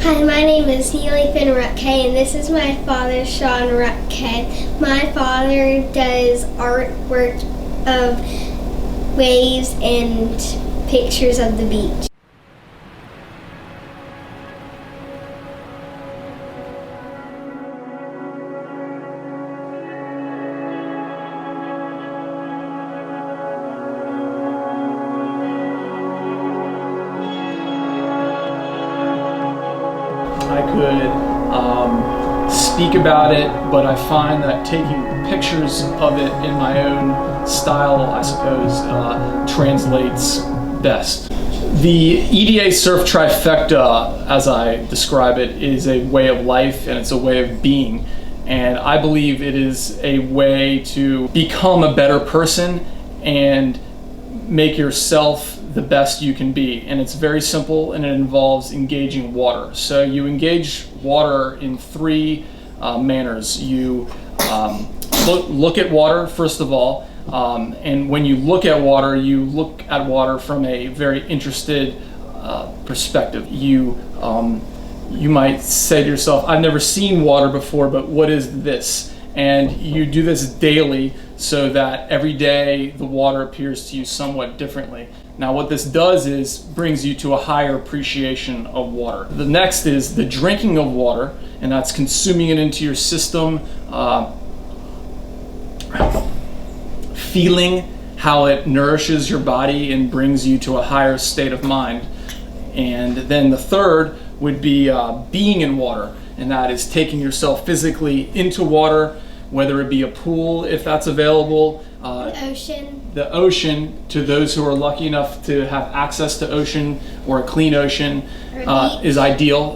Hi, my name is Sean Ruttkay, and this is my father, Sean Ruttkay. My father does artwork of waves and pictures of the beach. I could speak about it, but I find that taking pictures of it in my own style, I suppose, translates best. The EDA Surf Trifecta, as I describe it, is a way of life and it's a way of being. And I believe it is a way to become a better person and make yourself the best you can be. And it's very simple, and it involves engaging water. So you engage water in three manners. You look at water, first of all, and when you look at water, you look at water from a very interested perspective. You might say to yourself, I've never seen water before, but what is this? And you do this daily so that every day the water appears to you somewhat differently. Now what this does is brings you to a higher appreciation of water. The next is the drinking of water, and that's consuming it into your system, feeling how it nourishes your body and brings you to a higher state of mind. And then the third would be being in water, and that is taking yourself physically into water, whether it be a pool if that's available, the ocean to those who are lucky enough to have access to ocean or a clean ocean is ideal.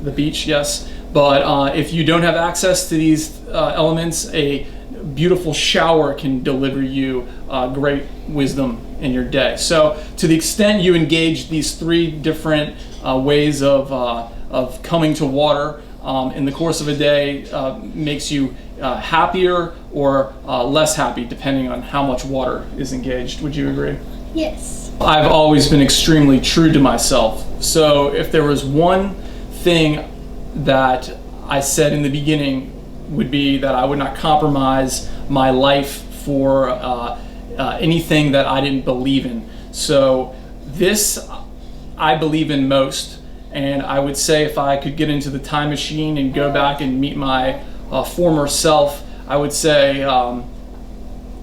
The beach, yes, but if you don't have access to these elements, a beautiful shower can deliver you great wisdom in your day. So to the extent you engage these three different ways of coming to water in the course of a day, makes you happier or less happy depending on how much water is engaged. Would you agree? Yes. I've always been extremely true to myself. So if there was one thing that I said in the beginning, would be that I would not compromise my life for anything that I didn't believe in. So this I believe in most, and I would say if I could get into the time machine and go back and meet my former self, I would say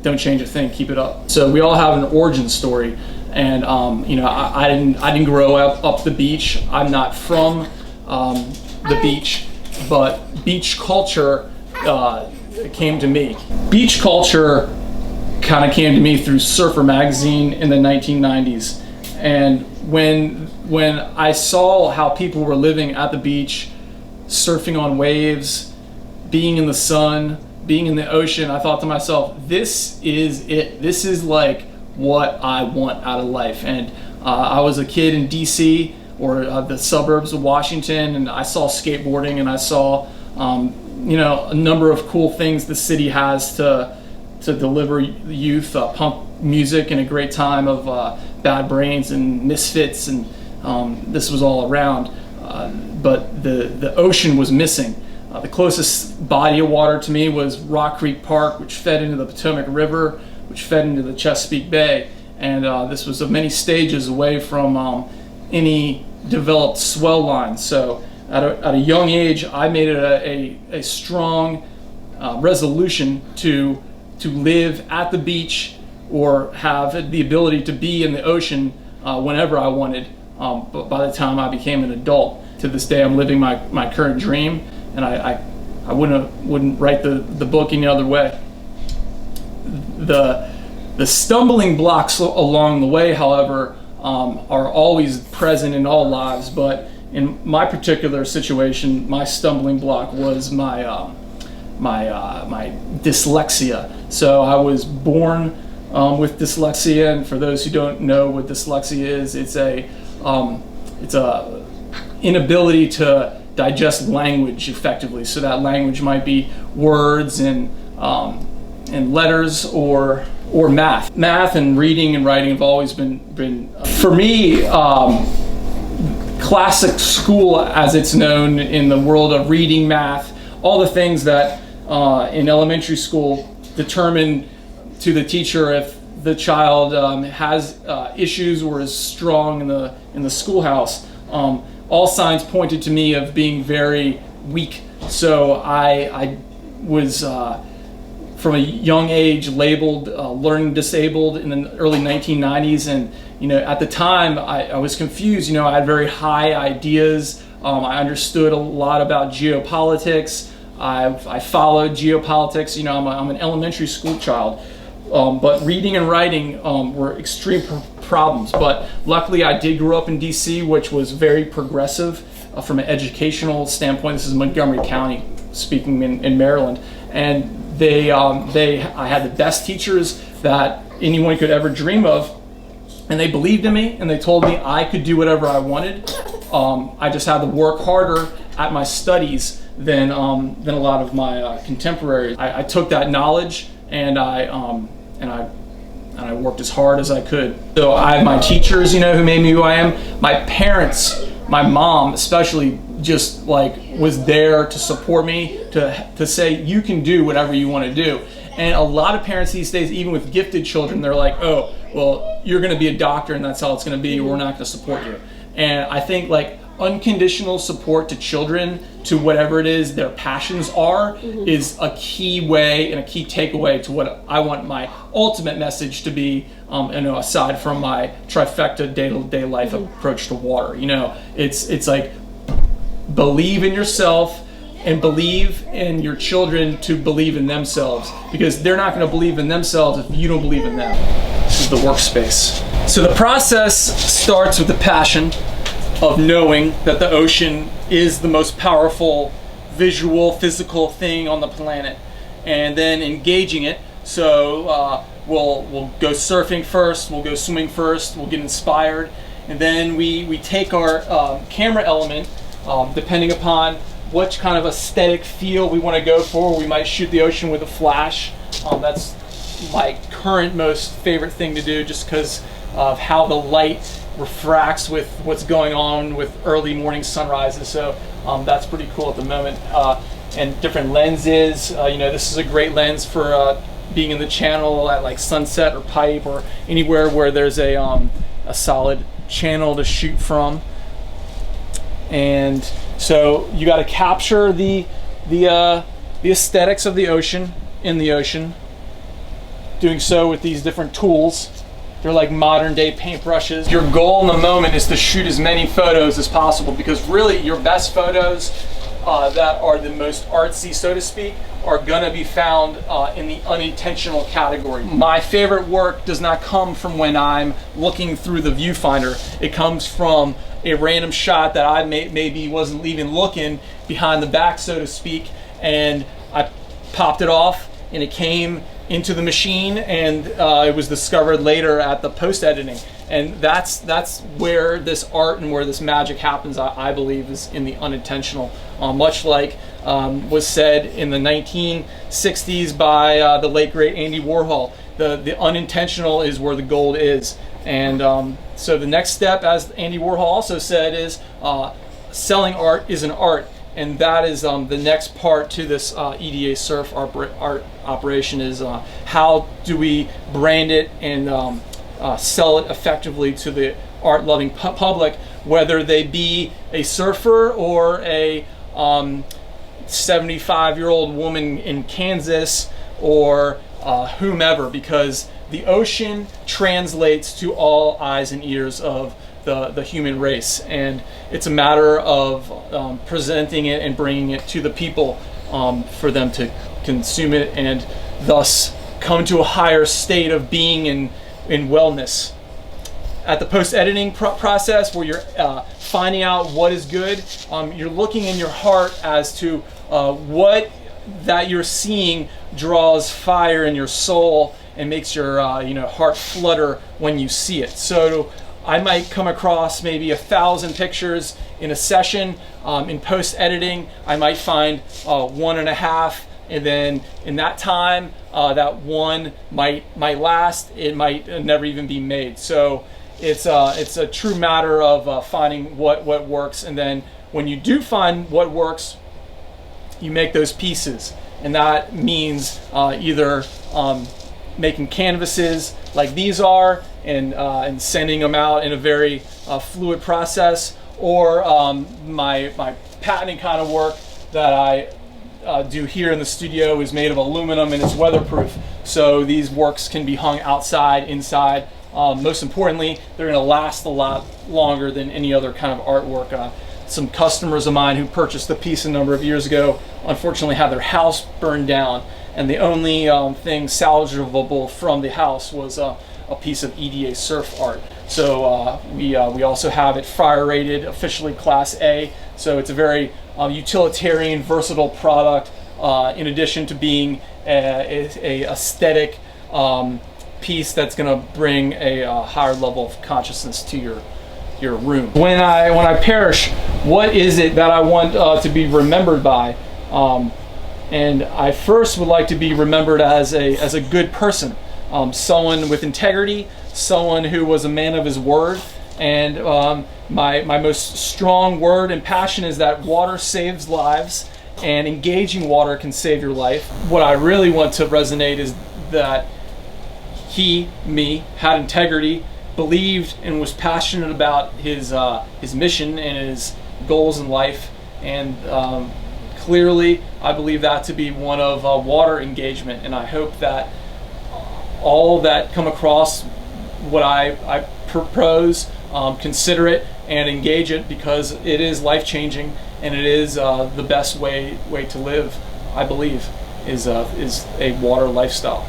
don't change a thing, keep it up. So we all have an origin story, and I didn't grow up the beach. I'm not from the beach, but beach culture came to me. Beach culture kind of came to me through Surfer magazine in the 1990s, and when I saw how people were living at the beach, surfing on waves, being in the sun, being in the ocean, I thought to myself, this is it. This is like what I want out of life. And I was a kid in DC, or the suburbs of Washington, and I saw skateboarding, and I saw a number of cool things the city has to deliver youth, punk music, and a great time of Bad Brains and Misfits, and this was all around. But the ocean was missing. The closest body of water to me was Rock Creek Park, which fed into the Potomac River, which fed into the Chesapeake Bay, and this was many stages away from any developed swell line. So at a young age, I made it a strong resolution to live at the beach or have the ability to be in the ocean whenever I wanted. But by the time I became an adult, to this day, I'm living my current dream, and I wouldn't write the book any other way. The stumbling blocks along the way, however, are always present in all lives, but in my particular situation, my stumbling block was my dyslexia. So I was born with dyslexia, and for those who don't know what dyslexia is, it's a inability to digest language effectively. So that language might be words and letters or math. Math and reading and writing have always been for me, classic school, as it's known in the world of reading, math, all the things that in elementary school determine to the teacher if the child has issues or is strong in the schoolhouse. All signs pointed to me of being very weak. So I was from a young age labeled learning disabled in the early 1990s, and at the time I was confused. I had very high ideas. I understood a lot about geopolitics. I followed geopolitics. I'm an elementary school child, but reading and writing were extreme problems. But luckily I did grow up in DC, which was very progressive from an educational standpoint. This is Montgomery County, speaking in Maryland, and I had the best teachers that anyone could ever dream of, and they believed in me, and they told me I could do whatever I wanted. I just had to work harder at my studies than a lot of my contemporaries. I took that knowledge and I worked as hard as I could. So I have my teachers, who made me who I am. My parents, my mom especially, just was there to support me, to say you can do whatever you want to do. And a lot of parents these days, even with gifted children, they're like, oh, well, you're going to be a doctor and that's how it's going to be. We're not going to support you. And I think unconditional support to children, to whatever it is their passions are, is a key way and a key takeaway to what I want my ultimate message to be. Aside from my trifecta day-to-day life approach to water, it's like believe in yourself and believe in your children to believe in themselves, because they're not going to believe in themselves if you don't believe in them. This is the workspace. So the process starts with the passion of knowing that the ocean is the most powerful visual, physical thing on the planet, and then engaging it. So we'll go surfing first, we'll go swimming first, we'll get inspired, and then we take our camera element, depending upon what kind of aesthetic feel we want to go for. We might shoot the ocean with a flash. That's my current most favorite thing to do, just because of how the light refracts with what's going on with early morning sunrises. So that's pretty cool at the moment. And different lenses. This is a great lens for being in the channel at Sunset or Pipe or anywhere where there's a solid channel to shoot from. And so you got to capture the aesthetics of the ocean in the ocean. Doing so with these different tools. They're like modern day paintbrushes. Your goal in the moment is to shoot as many photos as possible, because really your best photos that are the most artsy, so to speak, are gonna be found in the unintentional category. My favorite work does not come from when I'm looking through the viewfinder. It comes from a random shot that I maybe wasn't even looking behind the back, so to speak, and I popped it off and it came into the machine, and it was discovered later at the post-editing. And that's where this art and where this magic happens, I believe, is in the unintentional. Much like was said in the 1960s by the late great Andy Warhol, the unintentional is where the gold is. And so the next step, as Andy Warhol also said, is selling art is an art. And that is the next part to this EDA Surf art operation, is how do we brand it and sell it effectively to the art-loving public, whether they be a surfer or a 75-year-old woman in Kansas or whomever, because the ocean translates to all eyes and ears of the human race, and it's a matter of presenting it and bringing it to the people for them to consume it and thus come to a higher state of being in wellness. At the post-editing process, where you're finding out what is good, you're looking in your heart as to what that you're seeing draws fire in your soul and makes your heart flutter when you see it. So I might come across maybe 1,000 pictures in a session. In post-editing, I might find 1.5, and then in that time, that one might last. It might never even be made. So it's a true matter of finding what works, and then when you do find what works, you make those pieces, and that means either making canvases like these are and sending them out in a very fluid process, or my patenting kind of work that I do here in the studio is made of aluminum and it's weatherproof, so these works can be hung outside, inside. Most importantly, they're going to last a lot longer than any other kind of artwork. Some customers of mine who purchased the piece a number of years ago unfortunately had their house burned down, and the only thing salvageable from the house was a piece of EDA Surf art. So we also have it fire rated, officially Class A, so it's a very utilitarian, versatile product, in addition to being a aesthetic piece that's going to bring a higher level of consciousness to your room. When I perish, what is it that I want to be remembered by? And I first would like to be remembered as a good person, someone with integrity, someone who was a man of his word. And my most strong word and passion is that water saves lives, and engaging water can save your life. What I really want to resonate is that he had integrity, believed and was passionate about his mission and his goals in life, and clearly I believe that to be one of water engagement, and I hope that all that come across what I propose, consider it and engage it, because it is life-changing, and it is the best way to live, I believe, is a water lifestyle.